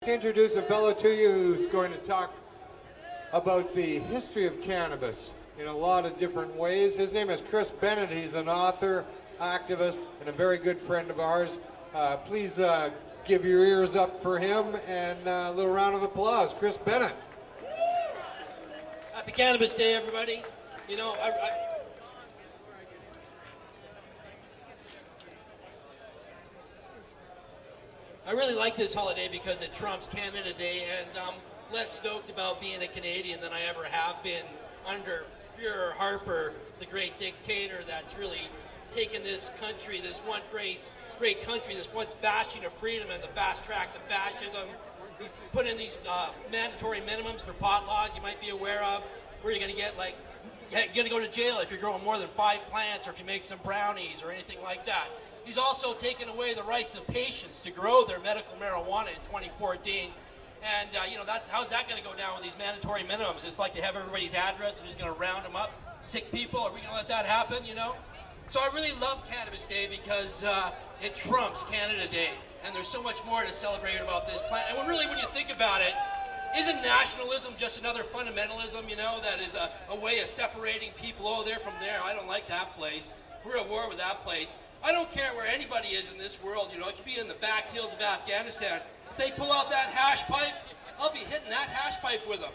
To introduce a fellow to you who's going to talk about the history of cannabis in a lot of different ways. His name is Chris Bennett. He's an author, activist, and a very good friend of ours. Please give your ears up for him and a little round of applause. Chris Bennett. Happy Cannabis Day, everybody. You know, I really like this holiday because it trumps Canada Day, and I'm less stoked about being a Canadian than I ever have been under Führer Harper, the great dictator that's really taken this country, this one great country, this once bastion of freedom and the fast track to fascism. He's put in these mandatory minimums for pot laws you might be aware of, where you're going to get you're going to go to jail if you're growing more than 5 plants or if you make some brownies or anything like that. He's also taken away the rights of patients to grow their medical marijuana in 2014. And, how's that going to go down with these mandatory minimums? It's like they have everybody's address and just going to round them up, sick people. Are we going to let that happen, you know? So I really love Cannabis Day because it trumps Canada Day. And there's so much more to celebrate about this plant. And when you think about it, isn't nationalism just another fundamentalism, that is a way of separating people? Oh, they're from there. I don't like that place. We're at war with that place. I don't care where anybody is in this world, it could be in the back hills of Afghanistan. If they pull out that hash pipe, I'll be hitting that hash pipe with them.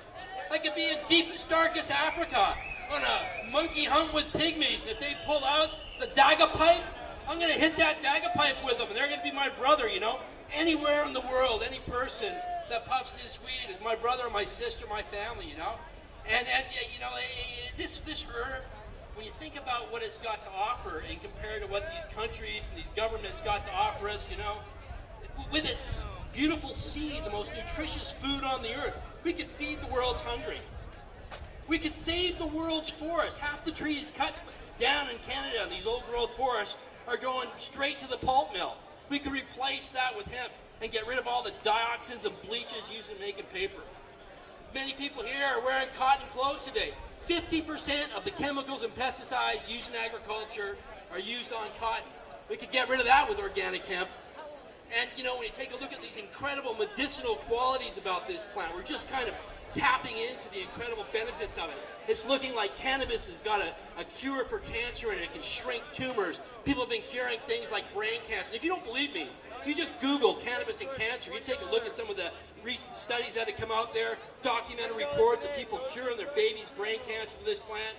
I could be in deepest, darkest Africa on a monkey hunt with pygmies. If they pull out the dagga pipe, I'm going to hit that dagga pipe with them, and they're going to be my brother, Anywhere in the world, any person that puffs this weed is my brother, my sister, my family, And this herb, when you think about what it's got to offer and compare to what these countries and these governments got to offer us, with this beautiful seed, the most nutritious food on the earth, we could feed the world's hungry. We could save the world's forests. Half the trees cut down in Canada, these old growth forests, are going straight to the pulp mill. We could replace that with hemp and get rid of all the dioxins and bleaches used in making paper. Many people here are wearing cotton clothes today. 50% of the chemicals and pesticides used in agriculture are used on cotton. We could get rid of that with organic hemp. And, when you take a look at these incredible medicinal qualities about this plant, we're just kind of tapping into the incredible benefits of it. It's looking like cannabis has got a cure for cancer and it can shrink tumors. People have been curing things like brain cancer. If you don't believe me, you just Google cannabis and cancer. You take a look at some of the recent studies that have come out there, documentary reports of people curing their babies' brain cancer with this plant.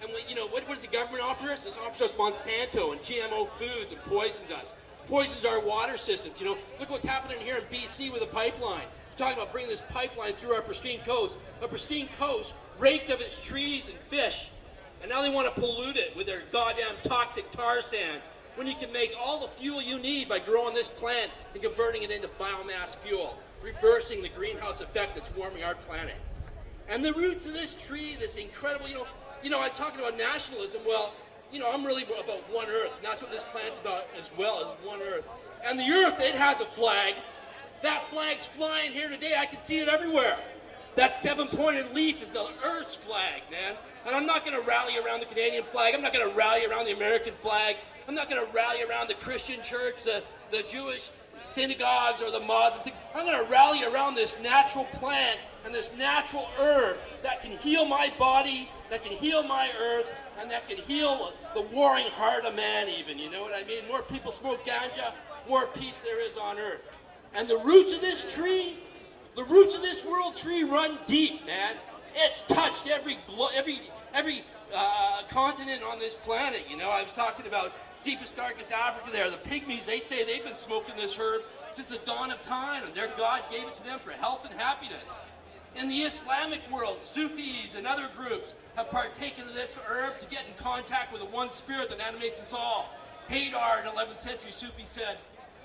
And what does the government offer us? It offers us Monsanto and GMO foods and poisons us. Poisons our water systems. Look what's happening here in BC with a pipeline. We're talking about bringing this pipeline through our pristine coast. A pristine coast raked of its trees and fish. And now they want to pollute it with their goddamn toxic tar sands, when you can make all the fuel you need by growing this plant and converting it into biomass fuel, reversing the greenhouse effect that's warming our planet. And the roots of this tree, this incredible, I'm talking about nationalism. Well, I'm really about one earth, and that's what this plant's about as well, as one earth. And the earth, it has a flag. That flag's flying here today. I can see it everywhere. That 7-pointed leaf is the Earth's flag, man. And I'm not going to rally around the Canadian flag. I'm not going to rally around the American flag. I'm not going to rally around the Christian church, the Jewish synagogues, or the Muslim. I'm going to rally around this natural plant and this natural herb that can heal my body, that can heal my earth, and that can heal the warring heart of man even. You know what I mean? More people smoke ganja, more peace there is on earth. And the roots of this tree, the roots of this world tree run deep, man. It's touched every continent on this planet. I was talking about deepest, darkest Africa there. The pygmies, they say they've been smoking this herb since the dawn of time, and their God gave it to them for health and happiness. In the Islamic world, Sufis and other groups have partaken of this herb to get in contact with the one spirit that animates us all. Haydar, an 11th century Sufi, said,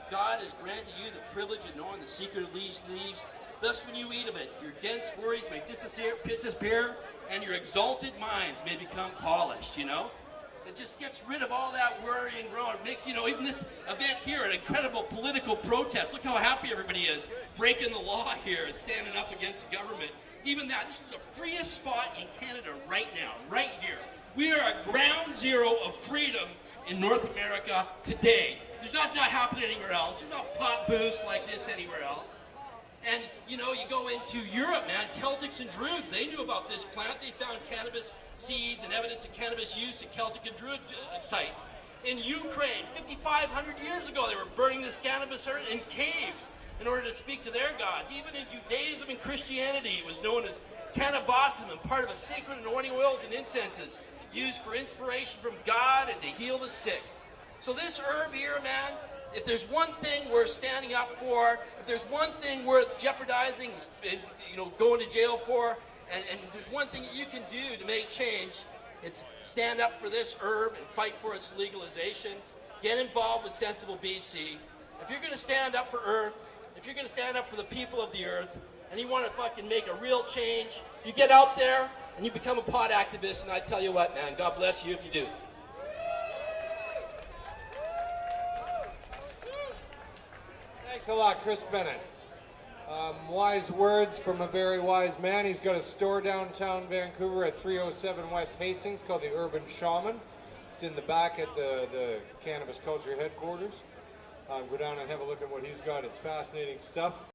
God has granted you the privilege of knowing the secret of these leaves. Thus, when you eat of it, your dense worries may disappear, and your exalted minds may become polished, It just gets rid of all that worry and groan. It makes, even this event here, an incredible political protest. Look how happy everybody is, breaking the law here and standing up against the government. Even that, this is the freest spot in Canada right now, right here. We are at ground zero of freedom in North America today. There's not happening anywhere else. There's no pot booths like this anywhere else. And, you know, you go into Europe, man, Celtics and Druids, they knew about this plant. They found cannabis seeds and evidence of cannabis use at Celtic and Druid sites. In Ukraine, 5,500 years ago, they were burning this cannabis in caves in order to speak to their gods. Even in Judaism and Christianity, it was known as cannabism and part of a sacred anointing oils and incenses used for inspiration from God and to heal the sick. So this herb here, man, if there's one thing worth standing up for, if there's one thing worth jeopardizing, you know, going to jail for, and if there's one thing that you can do to make change, it's stand up for this herb and fight for its legalization. Get involved with Sensible BC. If you're going to stand up for Earth, if you're going to stand up for the people of the Earth, and you want to fucking make a real change, you get out there and you become a pot activist, and I tell you what, man, God bless you if you do. Thanks a lot, Chris Bennett. Wise words from a very wise man. He's got a store downtown Vancouver at 307 West Hastings called the Urban Shaman. It's in the back at the Cannabis Culture headquarters. Go down and have a look at what he's got. It's fascinating stuff.